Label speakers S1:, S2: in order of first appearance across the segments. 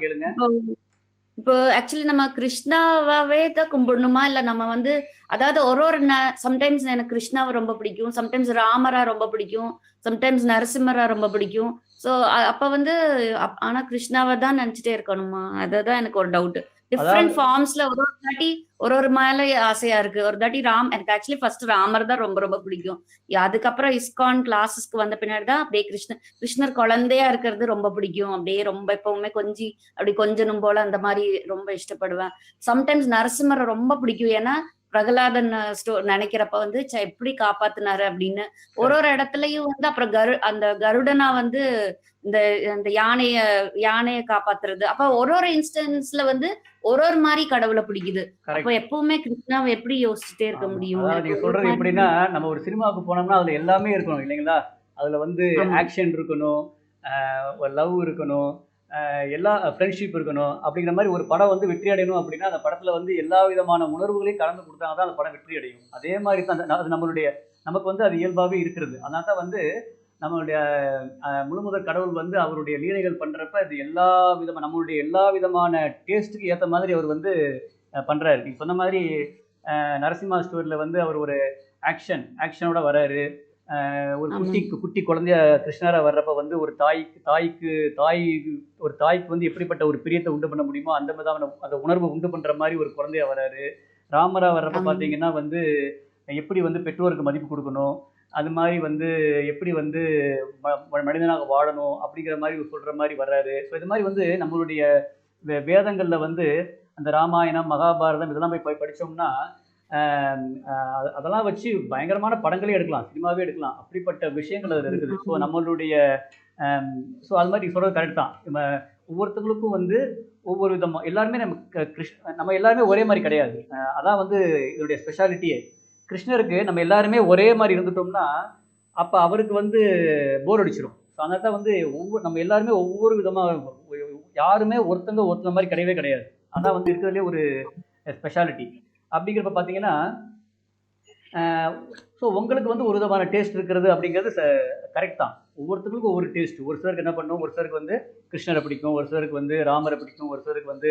S1: கேளுங்க.
S2: இப்போ இப்போ ஆக்சுவலி நம்ம கிருஷ்ணாவாவே தான் கும்பிடணுமா? இல்ல நம்ம வந்து அதாவது ஒரு ஒரு சம்டைம்ஸ் எனக்கு கிருஷ்ணாவ ரொம்ப பிடிக்கும். சம்டைம்ஸ் ராமரா ரொம்ப பிடிக்கும். சம்டைம்ஸ் நரசிம்மரா ரொம்ப பிடிக்கும். ஸோ அப்ப வந்து ஆனா கிருஷ்ணாவ தான் நெனச்சுட்டே இருக்கணுமா? அதுதான் எனக்கு ஒரு டவுட். டிஃபரெண்ட்
S1: அதாவது
S2: ஃபார்ம்ஸ்ல ஒரு ஒரு தாட்டி ஒரு ஒரு மேல ஆசையா இருக்கு. ஒரு தாட்டி எனக்கு ஆக்சுவலி ஃபர்ஸ்ட் ராமர் தான் ரொம்ப ரொம்ப பிடிக்கும். அதுக்கப்புறம் இஸ்கான் கிளாஸஸ்க்கு வந்த பின்னாடி தான் அப்படியே கிருஷ்ணர் குழந்தையா இருக்கிறது ரொம்ப பிடிக்கும். அப்படியே ரொம்ப எப்பவுமே அப்படி கொஞ்சனும் போல அந்த மாதிரி ரொம்ப இஷ்டப்படுவேன். சம்டைம்ஸ் நரசிம்மரை ரொம்ப பிடிக்கும். ஏன்னா பிரகலாதன் நினைக்கிறப்ப வந்து எப்படி காப்பாத்துனாரு அப்படின்னு ஒரு ஒரு
S1: கரெக்ட்
S2: இடத்துலயும் வந்து அப்புறம் அந்த கருடனா வந்து இந்த இந்த யானைய காப்பாத்துறது அப்ப ஒரு ஒரு இன்ஸ்டன்ஸ்ல வந்து ஒரு ஒரு மாதிரி கடவுளை பிடிக்குது. அப்ப
S1: கரெக்ட்.
S2: எப்பவுமே கிருஷ்ணாவை எப்படி யோசிச்சுட்டே இருக்க
S1: ஆமா.
S2: முடியும்?
S1: அதாவது
S2: எனக்கு
S1: நீங்க
S2: ஒரு ஒரு
S1: சொல்றது எப்படின்னா,
S2: மாதிரி.
S1: நம்ம ஒரு சினிமாவுக்கு போனோம்னா அதுல எல்லாமே இருக்கணும் இல்லைங்களா? அதுல வந்து
S2: ஆமா.
S1: ஆக்ஷன் இருக்கணும், ஒரு லவ் இருக்கணும், எல்லா ஃப்ரெண்ட்ஷிப் இருக்கணும். அப்படிங்கிற மாரி ஒரு படம் வந்து வெற்றி அடையணும் அப்படின்னா, அந்த படத்துல வந்து எல்லா விதமான உணர்வுகளையும் கலந்து குடுத்தா தான் அந்த படம் வெற்றி அடையும். அதே மாரி தான் அது நமக்கு வந்து அது இயல்பாவே இருக்கிறது. அதனால தான் வந்து நம்மளுடைய முழுமுதற் கடவுள் வந்து அவருடைய லீலைகள் பண்றப்ப, இது நம்மளுடைய எல்லா விதமான டேஸ்ட்டுக்கு ஏத்த மாதிரி அவர் வந்து பண்றாரு. நீங்க சொன்ன மாதிரி நரசிம்மா ஸ்டோரியில வந்து அவர் ஒரு ஆக்ஷனோட வராரு. ஒரு
S2: ஆமா.
S1: குட்டி குழந்தையா கிருஷ்ணரா வர்றப்ப வந்து ஒரு தாய் ஒரு தாய்க்கு வந்து எப்படிப்பட்ட ஒரு பிரியத்தை உண்டு பண்ண முடியுமோ அந்த விதமான அந்த உணர்வை உண்டு பண்ற மாதிரி ஒரு குழந்தையா வராரு. ராமரா வர்றப்ப
S2: ஆமா.
S1: பார்த்தீங்கன்னா வந்து எப்படி வந்து பெற்றோருக்கு மதிப்பு கொடுக்கணும், அது மாதிரி வந்து எப்படி வந்து மனிதனாக வாழணும் அப்படிங்கிற மாதிரி சொல்ற மாதிரி வர்றாரு. ஸோ இது மாதிரி வந்து நம்மளுடைய வேதங்கள்ல வந்து அந்த ராமாயணம், மகாபாரதம் இதெல்லாம் போய் படிச்சோம்னா, அதெல்லாம் வச்சு பயங்கரமான படங்களே எடுக்கலாம். சினிமாவே எடுக்கலாம். அப்படிப்பட்ட விஷயங்கள் அதில இருக்குது. ஸோ
S2: ஆமா.
S1: நம்மளுடைய ஸோ அது மாதிரி நீங்க சொல்றது கரெக்ட் தான். ஒவ்வொருத்தவங்களுக்கும் வந்து ஒவ்வொரு விதமா எல்லாருமே நம்ம எல்லாருமே ஒரே மாரி கிடையாது. அதான் வந்து இதனுடைய ஸ்பெஷாலிட்டியே. கிருஷ்ணருக்கு நம்ம எல்லாருமே ஒரே மாரி இருந்துட்டோம்னா, அப்ப அவருக்கு வந்து போர் அடிச்சிரும். ஸோ அதனால தான் வந்து நம்ம எல்லாருமே ஒவ்வொரு விதமா யாருமே ஒருத்தங்க மாரி கிடையவே கிடையாது. அதான் வந்து இருக்கிறதுலயே ஒரு ஸ்பெஷாலிட்டி. அப்படிங்கிறப்ப பார்த்தீங்கன்னா, ஸோ உங்களுக்கு வந்து ஒரு விதமான டேஸ்ட் இருக்கிறது அப்படிங்கிறது கரெக்ட் தான். ஒவ்வொருத்தருக்கும் ஒவ்வொரு டேஸ்ட். ஒரு சிலருக்கு என்ன பண்ணும், ஒரு சிலருக்கு வந்து கிருஷ்ணரை பிடிக்கும், ஒரு சிலருக்கு வந்து ராமரை பிடிக்கும், ஒரு சிலருக்கு வந்து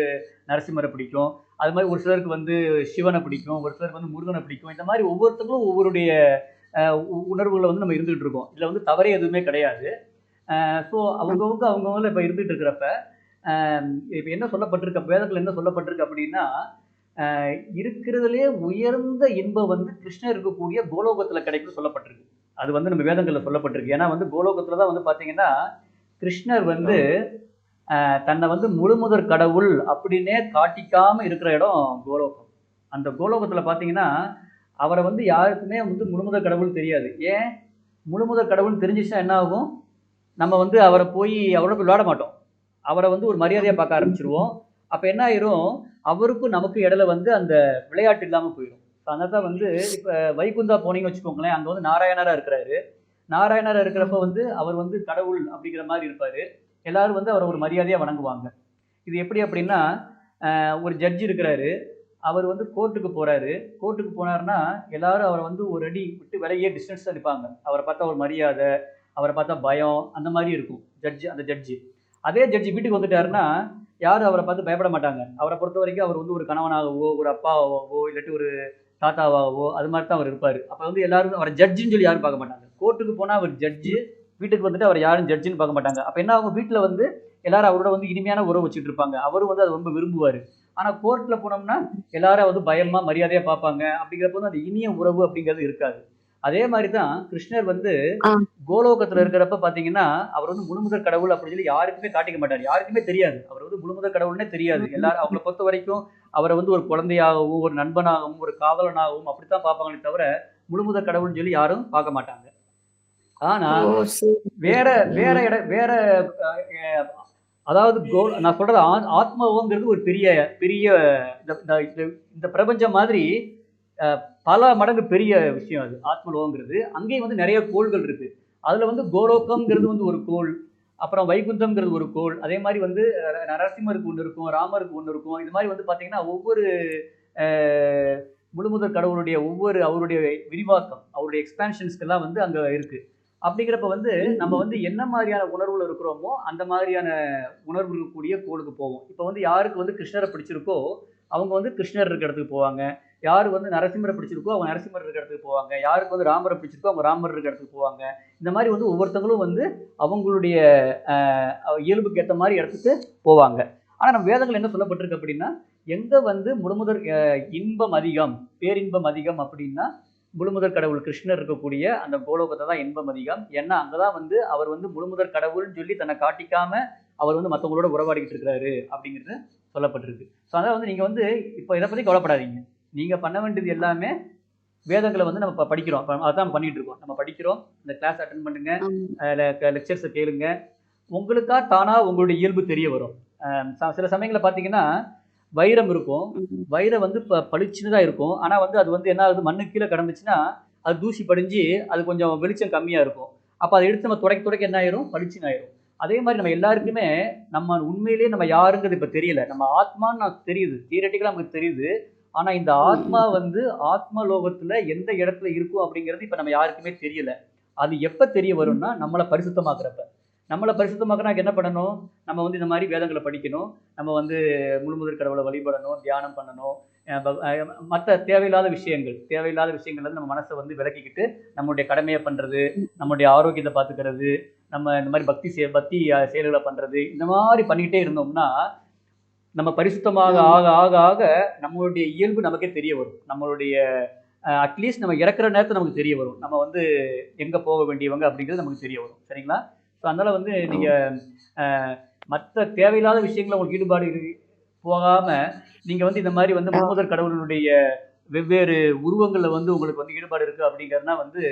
S1: நரசிம்மரை பிடிக்கும். அது மாதிரி ஒரு சிலருக்கு வந்து சிவனை பிடிக்கும், ஒரு சிலருக்கு வந்து முருகனை பிடிக்கும். இந்த மாதிரி ஒவ்வொருத்தங்களும் ஒவ்வொருடைய உணர்வுகளை வந்து நம்ம இருந்துகிட்டு இருக்கோம். இதில் வந்து தவறே எதுவுமே கிடையாது. ஸோ அவங்கவுங்கள இப்போ இருந்துட்டு இருக்கிறப்ப, இப்போ என்ன சொல்லப்பட்டிருக்கு, வேதத்தில் என்ன சொல்லப்பட்டிருக்கு அப்படின்னா, இருக்கிறதுலே உயர்ந்த இன்பம் வந்து கிருஷ்ணர் இருக்கக்கூடிய கோலோகத்துல கிடைக்கும்னு சொல்லப்பட்டிருக்கு. அது வந்து நம்ம வேதங்கள்ல சொல்லப்பட்டிருக்கு. ஏன்னா வந்து கோலோகத்துல தான் வந்து பாத்தீங்கன்னா, கிருஷ்ணர் வந்து தன்னை வந்து முழுமுதற் கடவுள் அப்படின்னே காட்டிக்காம இருக்கிற இடம் கோலோகம். அந்த கோலோகத்துல பாத்தீங்கன்னா, அவரை வந்து யாருக்குமே வந்து முழுமுதற் கடவுள் தெரியாது. ஏன்? முழுமுதற் கடவுள்னு தெரிஞ்சிச்சுன்னா என்ன ஆகும்? நம்ம வந்து அவரை போய் அவரோட போய் விளையாட மாட்டோம். அவரை வந்து ஒரு மரியாதையா பார்க்க ஆரம்பிச்சிருவோம். அப்ப என்ன ஆயிரும், அவருக்கும் நமக்கும் இடையில வந்து அந்த விளையாட்டு இல்லாம போயிரும். அதனால தான் வந்து இப்ப வைகுந்தா போனீங்கன்னு வச்சுக்கோங்களேன், அங்க வந்து நாராயணரா இருக்கிறாரு. நாராயணரா இருக்கிறப்ப
S2: ஆமா.
S1: வந்து அவர் வந்து கடவுள் அப்படிங்கிற மாரி இருப்பாரு. எல்லாரும் வந்து அவர ஒரு மரியாதையா வணங்குவாங்க. இது எப்படி அப்படின்னா, ஒரு ஜட்ஜ் இருக்கிறாரு. அவர் வந்து கோர்ட்டுக்கு போறாரு. கோர்ட்டுக்கு போனாருன்னா, எல்லாரும் அவர வந்து ஒரு அடி விட்டு விலகியே டிஸ்டன்ஸ்ல நிப்பாங்க. அவர பார்த்தா ஒரு மரியாதை, அவர பார்த்தா பயம், அந்த மாரி இருக்கும். அந்த ஜட்ஜ். அதே ஜட்ஜ் வீட்டுக்கு வந்துட்டாருன்னா, யாரும் அவர பார்த்து பயப்பட மாட்டாங்க. அவர பொறுத்தவரைக்கும் அவர் வந்து ஒரு கணவனாகவோ, ஒரு அப்பாவாகவோ, இல்லாட்டி ஒரு தாத்தாவாகவோ, அது மாரி தான் அவர் இருப்பாரு. அப்ப வந்து எல்லாரும் அவர ஜட்ஜ்ன்னு சொல்லி யாரும் பார்க்க மாட்டாங்க. கோர்ட்டுக்கு போனா அவர் ஜட்ஜ். வீட்டுக்கு வந்துட்டு அவர யாரும் ஜட்ஜ்ன்னு பார்க்க மாட்டாங்க. அப்ப என்ன ஆகும், வீட்ல வந்து எல்லாரும் அவரோட வந்து இனிமையான உறவு வச்சுட்டு இருப்பாங்க. அவரும் வந்து அத ரொம்ப விரும்புவாரு. ஆனா கோர்ட்ல போனோம்னா, எல்லாரும் வந்து பயமா, மரியாதையா பார்ப்பாங்க. அப்படிங்கிறப்போ வந்து அந்த இனிய உறவு அப்படிங்கிறது இருக்காது. அதே மாரி தான் கிருஷ்ணர் வந்து
S2: ஆ.
S1: கோலோகத்துல இருக்கிறப்ப பார்த்தீங்கன்னா, அவர் வந்து முழுமுதற் கடவுள் அப்படின்னு சொல்லி யாருக்குமே காட்டிக்க மாட்டாரு. யாருக்குமே தெரியாது. அவர் வந்து முழுமுதற் கடவுள்னே தெரியாது. எல்லாரும் அவங்கள பொறுத்தவரைக்கும் அவர வந்து ஒரு குழந்தையாகவும், ஒரு நண்பனாகவும், ஒரு காதலனாகவும் அப்படித்தான் பார்ப்பாங்களே தவிர, முழுமுதற் கடவுள்னு சொல்லி யாரும் பார்க்க மாட்டாங்க. ஆனா,
S2: ஓ! சரி,
S1: வேற
S2: சரி.
S1: வேற இட வேற அ எ அதாவது நான் சொல்றது ஆத்மாவம்ங்கிறது ஒரு பெரிய பெரிய இந்த இந்த இந்த இந்த பிரபஞ்சம் மாதிரி அ பல மடங்கு பெரிய விஷயம் அது. ஆத்மலோகங்கிறது. அங்கேயும் வந்து நெறைய கோள்கள் இருக்கு. அதுல வந்து கோலோகம்ங்கிறது வந்து ஒரு கோள். அப்புறம் வைகுந்தம்ங்கிறது ஒரு கோள். அதே மாரி வந்து நரசிம்மருக்கு ஒண்ணு இருக்கும், ராமருக்கு ஒண்ணு இருக்கும். இது மாரி வந்து பார்த்தீங்கன்னா, ஒவ்வொரு அ முழுமுதற் கடவுளுடைய அவருடைய விரிவாக்கம், அவருடைய எக்ஸ்பான்ஷன்ஸ்க்கெல்லாம் வந்து அங்க இருக்கு. அப்படிங்கிறப்ப வந்து நம்ம
S2: ம்.
S1: வந்து என்ன மாதிரியான உணர்வுல இருக்கிறோமோ அந்த மாதிரியான உணர்வு இருக்கக்கூடிய கோளுக்கு போவோம். இப்போ வந்து யாருக்கு வந்து கிருஷ்ணரை பிடிச்சிருக்கோ அவங்க வந்து கிருஷ்ணர் இருக்க இடத்துக்கு போவாங்க. யாரு வந்து நரசிம்மரை பிடிச்சிருக்கோ அவங்க நரசிம்மர் இருக்க இடத்துக்கு போவாங்க. யாருக்கு வந்து ராமரை பிடிச்சிருக்கோ அவங்க ராமர் இருக்க இடத்துக்கு போவாங்க. இந்த மாதிரி வந்து ஒவ்வொருத்தங்களும் வந்து அவங்களுடைய இயல்புக்கு ஏற்ற மாதிரி இடத்துக்கு போவாங்க. ஆனா நம்ம வேதங்கள் என்ன சொல்லப்பட்டிருக்கு அப்படின்னா, எங்க வந்து முழுமுதற் இன்பம் அதிகம், பேரின்பம் அதிகம் அப்படின்னா, முழுமுதற் கடவுள் கிருஷ்ணர் இருக்கக்கூடிய அந்த கோலோகத்தை தான் இன்பம் அதிகம். ஏன்னா, அங்க தான் வந்து அவர் வந்து முழுமுதற் கடவுள்ன்னு சொல்லி தன்னை காட்டிக்காம, அவர் வந்து மத்தவங்களோட உறவாடிக்கிட்டு இருக்கிறாரு அப்படிங்கிறது சொல்லப்பட்டிருக்கு. ஸோ அதனால வந்து நீங்க வந்து இப்ப இத பத்தி கவலைப்படாதீங்க. நீங்க பண்ண வேண்டியது எல்லாமே வேதங்கள வந்து நம்ம படிக்கிறோம். இப்ப அதான் பண்ணிட்டு இருக்கோம். நம்ம படிக்கிறோம். இந்த கிளாஸ் அட்டெண்ட் பண்ணுங்க.
S2: ஆமா.
S1: லெக்சர்ஸ கேளுங்க. உங்களுக்கா தானா உங்களுடைய இயல்பு தெரிய வரும். சில சமயங்கள்ல பார்த்தீங்கன்னா, வைரம் இருக்கும்.
S2: ம்.
S1: வைரம் வந்து பளிச்சுன்னு தான் இருக்கும். ஆனா வந்து அது வந்து என்ன ஆகுது, மண்ணுக்கு கீழ கிடந்துச்சுன்னா, அது தூசி படிஞ்சு அது கொஞ்சம் வெளிச்சம் கம்மியா இருக்கும். அப்ப அத எடுத்து நம்ம துடைக்க துடைக்க என்ன ஆயிரும்? பளிச்சுன்னு ஆயிரும். அதே மாரி நம்ம எல்லாருக்குமே நம்ம உண்மையிலேயே நம்ம யாருங்கிறது இப்ப தெரியல. நம்ம ஆத்மான்னு தெரியுது. தியரட்டிக்கலா நமக்கு தெரியுது. ஆனா இந்த ஆத்மா
S2: ம்.
S1: வந்து ஆத்ம லோகத்துல எந்த இடத்துல இருக்கும் அப்படிங்கிறது இப்ப நம்ம யாருக்குமே தெரியல. அது எப்ப தெரிய
S2: ம்.
S1: வரும்னா, நம்மள பரிசுத்தமாக்குறப்ப. நம்மள பரிசுத்தமாக்குனா என்ன பண்ணணும்? நம்ம வந்து இந்த மாரி வேதங்கள படிக்கணும். நம்ம வந்து முழுமுதற் கடவுள வழிபடணும், தியானம் பண்ணணும். அ ப அ மத்த தேவையில்லாத விஷயங்கள் தேவையில்லாத விஷயங்கள்லருந்து நம்ம மனச வந்து விலக்கிக்கிட்டு, நம்முடைய கடமைய பண்றது,
S2: ம்.
S1: நம்முடைய ஆரோக்கியத்த பார்த்துக்கிறது, நம்ம இந்த மாரி பக்தி செயல்கள பண்றது, இந்த மாரி பண்ணிக்கிட்டே இருந்தோம்னா, நம்ம பரிசுத்தமாக
S2: ஆமா.
S1: ஆக ஆக ஆக நம்மளுடைய இயல்பு நமக்கே தெரிய வரும். நம்மளுடைய அட்லீஸ்ட் நம்ம இறக்குற நேரத்துல நமக்கு தெரிய வரும். நம்ம வந்து எங்க போக வேண்டியவங்க அப்படிங்கிறது நமக்கு தெரிய வரும். சரிங்களா? ஸோ அதனால வந்து
S2: ஓ!
S1: நீங்க அ மத்த தேவையில்லாத விஷயங்கள்ல உங்களுக்கு ஈடுபாடு போகாம, நீங்க வந்து இந்த மாரி வந்து
S2: ஆ.
S1: முழுமுதற் கடவுளினுடைய வெவ்வேறு உருவங்கள்ல வந்து உங்களுக்கு வந்து ஈடுபாடு இருக்கு அப்படிங்கிறதுனா வந்து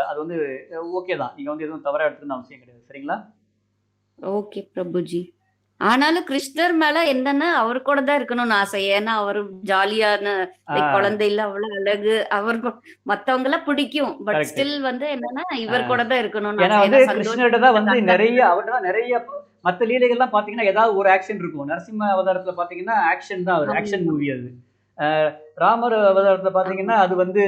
S1: அது வந்து ஓகே தான். நீங்க வந்து எதுவும் தவறா எடுத்துக்கணும்னு அவசியம் கிடையாது. சரிங்களா?
S2: ஓகே பிரபுஜி. ஆனாலும் கிருஷ்ணர் மேல என்னன்னா, அவரு கூட தான் இருக்கணும்னு ஆசை. ஏன்னா, அவரு ஜாலியான
S1: ஆ
S2: லைக் குழந்தைல அவ்வளவு அழகு. அவர் மத்தவங்கலாம் பிடிக்கும். But
S1: correct.
S2: ஸ்டில் வந்து என்னன்னா,
S1: ஆ.
S2: இவர் கூட தான் இருக்கணும்னு
S1: ஏன்னா
S2: ஆசை.
S1: வந்து
S2: ஏன்னா
S1: கிருஷ்ணர்ட்ட தான்
S2: சந்தோஷத்த
S1: வந்து நெறைய
S2: காட்டாம
S1: அவர்ட்ட தான் நெறைய மத்த லீலைகள்லாம் பார்த்தீங்கன்னா, ஏதாவது ஒரு ஆக்ஷன் இருக்கும். நரசிம்ம அவதாரத்துல பார்த்தீங்கன்னா, ஆக்ஷன் தான் அது. ஆக்ஷன்
S2: ஆமா,
S1: மூவி அது. அ ராமர் அவதாரத்துல
S2: ஆமா.
S1: பார்த்தீங்கன்னா, அது வந்து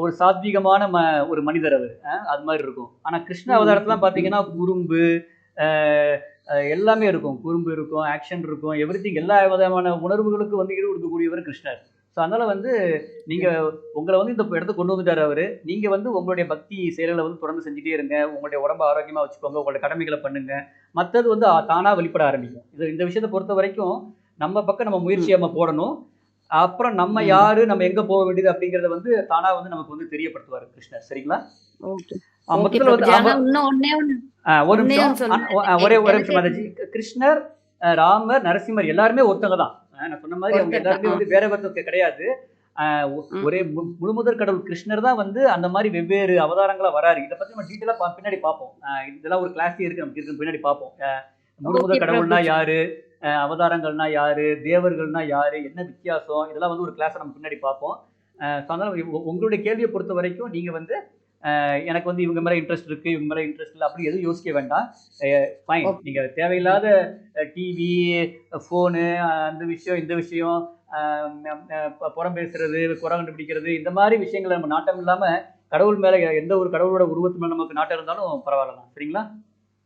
S1: ஒரு சாத்வீகமான ஒரு மனிதர் அவரு. அது மாரி இருக்கும். ஆனா கிருஷ்ண
S2: ம்,
S1: அவதாரத்துலலாம்
S2: ம், ம்,
S1: பார்த்தீங்கன்னா,
S2: ம்.
S1: குறும்பு, அ எல்லாமே இருக்கும். குறும்பு இருக்கும், ஆக்ஷன் இருக்கும். எவ்ரிதிங் எல்லா விதமான உணர்வுகளுக்கும் வந்து ஈடு கொடுக்கக்கூடியவர் கிருஷ்ணர். ஸோ அதனால வந்து நீங்க உங்கள வந்து இந்த இடத்துக்கு கொண்டு வந்துட்டாரு அவரு. நீங்க வந்து உங்களுடைய பக்தி செயல்கள வந்து தொடர்ந்து செஞ்சுட்டே இருங்க. உங்களுடைய உடம்ப ஆரோக்கியமா வச்சுக்கோங்க. உங்களுடைய கடமைகள பண்ணுங்க. மத்தது வந்து தானா வெளிப்பட ஆரம்பிக்கும். இந்த விஷயத்த பொறுத்தவரைக்கும் நம்ம பக்கம் நம்ம முயற்சிய நம்ம
S2: ம்,
S1: போடணும். அப்புறம் நம்ம
S2: ம்.
S1: யாரு, நம்ம எங்க போக வேண்டியது அப்படிங்கிறத வந்து தானா வந்து நமக்கு வந்து தெரியப்படுத்துவாரு கிருஷ்ணர். சரிங்களா?
S2: ஓகே. ஓகே
S1: மொத்தத்துல வந்து
S2: பிரபுஜி. ஆனா இன்னும்
S1: ஒரு
S2: ஒண்ணே
S1: நிமிஷம்.
S2: ஒண்ணு சொல்லணும்.
S1: ஒரே
S2: எனக்கு
S1: நிமிஷம் மாதாஜி. கிருஷ்ணர், ராமர், நரசிம்மர் எல்லாருமே ஒருத்தங்க தான். நான் சொன்ன மாரி அவங்க
S2: ஒருத்தர் தான்.
S1: எல்லாருமே
S2: ஆ.
S1: வந்து வேற ஒருத்தர் கிடையாது. அ ஒரே
S2: ம்.
S1: முழுமுதற் கடவுள் கிருஷ்ணர் தான் வந்து அந்த மாரி வெவ்வேறு அவதாரங்களா வராரு. இத பத்தி நம்ம டீட்டெயிலா பின்னாடி பார்ப்போம். இதெல்லாம் ஒரு கிளாஸே இருக்கு. நமக்கு இருக்கு பின்னாடி பார்ப்போம்.
S2: ஓகே
S1: முழுமுதற் கடவுள்னா
S2: பிரபுஜி.
S1: யாரு? அவதாரங்கள்னா யாரு? தேவர்கள்னா யாரு? என்ன வித்தியாசம்? இதெல்லாம் வந்து ஒரு கிளாஸா நம்ம பின்னாடி பார்ப்போம். அதனால உங்களுடைய கேள்விய பொறுத்தவரைக்கும் நீங்க வந்து எனக்கு வந்து இவங்க மேல இன்ட்ரெஸ்ட் இருக்கு, இவங்க மேல இன்ட்ரெஸ்ட் இல்ல அப்படி எதுவும் யோசிக்க வேண்டாம். ஃபைன்.
S2: ஓகே.
S1: நீங்க தேவையில்லாத டிவி, ஃபோனு அந்த விஷயம், இந்த விஷயம், அ புறம் பேசுறது, குறை கண்டுபிடிக்கிறது இந்த மாரி விஷயங்கள்ல நம்ம நாட்டம் இல்லாம, கடவுள் மேல எந்த ஒரு கடவுளோட உருவத்து மேல நமக்கு நாட்டம் இருந்தாலும் பரவாயில்ல தான். சரிங்களா?